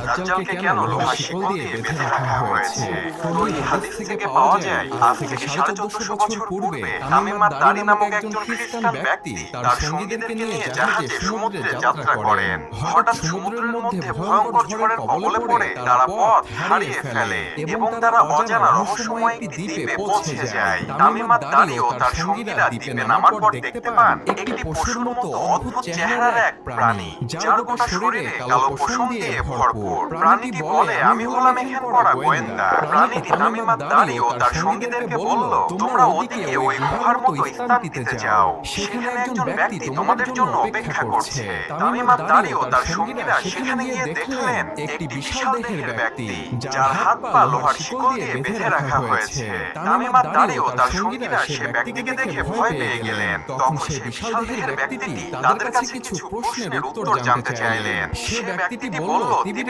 দাজ্জালকে কেন লোহার শিকল দিয়ে বেঁধে রাখা হয়েছে? সহিহ হাদিস থেকে পাওয়া যায়, আজ থেকে 1450 বছর পূর্বে তামিম আদ-দারি নামক একজন খ্রিস্টান ব্যক্তি তার সঙ্গীদেরকে নিয়ে জাহাজে সমুদ্রে যাত্রা করেন। হঠাৎ সমুদ্রের মধ্যে ভয়ঙ্কর ঝড়ের কবলে পড়ে তারা পথ হারিয়ে ফেলে এবং তারা অজানা রহস্যময় একটি দ্বীপে পৌঁছে যায়। তামিম আদ-দারি ও তার সঙ্গীরা দ্বীপে নামার পর দেখতে পান একটি পশুর মতো অদ্ভুত চেহারার এক প্রাণী, যার গোটা শরীরে কালো পশম দিয়ে ভরপুর। প্রাণীটি বলে, আমি হলাম এখানে করা গোয়েন্দা। প্রাণীটি তামিম আদ-দারি ও তার সঙ্গীদেরকে বলল, তোমরা ওদিকে ওই গুহার মতো স্থান দিতে যাও, সেখানে একজন ব্যক্তি তোমাদের জন্য অপেক্ষা করছে। তামিম আদ-দারি ও তার সঙ্গীরা সেখানে গিয়ে দেখলেন একটি বিশাল দেহের ব্যক্তি, যার হাত পা লোহার শিকল দিয়ে বেঁধে রাখা হয়েছে। তামিম আদ-দারি ও তার সঙ্গীরা সে ব্যক্তিকে দেখে ভয় পেয়ে গেলেন। তখন সে বিশাল দেহের ব্যক্তিটি তাদের কাছে কিছু প্রশ্নের উত্তর জানতে চাইলেন। সে ব্যক্তিটি বলল,